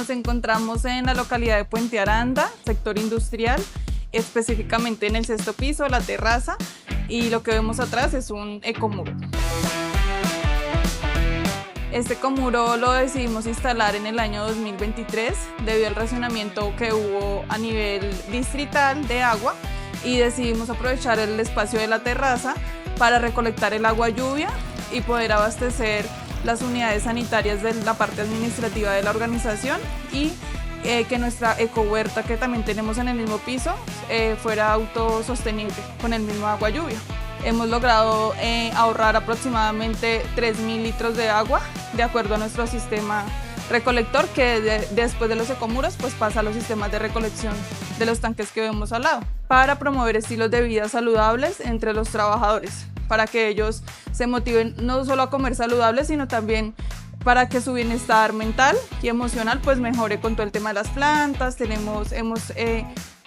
Nos encontramos en la localidad de Puente Aranda, sector industrial, específicamente en el 6º piso, la terraza, y lo que vemos atrás es un ecomuro. Este ecomuro lo decidimos instalar en el año 2023 debido al racionamiento que hubo a nivel distrital de agua, y decidimos aprovechar el espacio de la terraza para recolectar el agua lluvia y poder abastecer las unidades sanitarias de la parte administrativa de la organización, y que nuestra ecohuerta, que también tenemos en el mismo piso, fuera autosostenible con el mismo agua lluvia. Hemos logrado ahorrar aproximadamente 3.000 litros de agua de acuerdo a nuestro sistema recolector, que después de los ecomuros pues pasa a los sistemas de recolección de los tanques que vemos al lado, para promover estilos de vida saludables entre los trabajadores, para que ellos se motiven no solo a comer saludable, sino también para que su bienestar mental y emocional pues mejore con todo el tema de las plantas. Hemos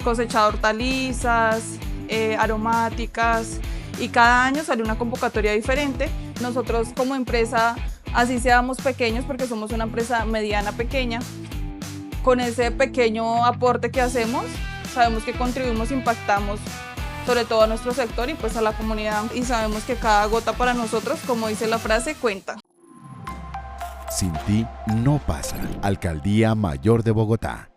cosechado hortalizas, aromáticas, y cada año sale una convocatoria diferente. Nosotros como empresa, así seamos pequeños, porque somos una empresa mediana pequeña, con ese pequeño aporte que hacemos, sabemos que contribuimos, impactamos sobre todo a nuestro sector y pues a la comunidad, y sabemos que cada gota para nosotros, como dice la frase, cuenta. Sin ti no pasa. Alcaldía Mayor de Bogotá.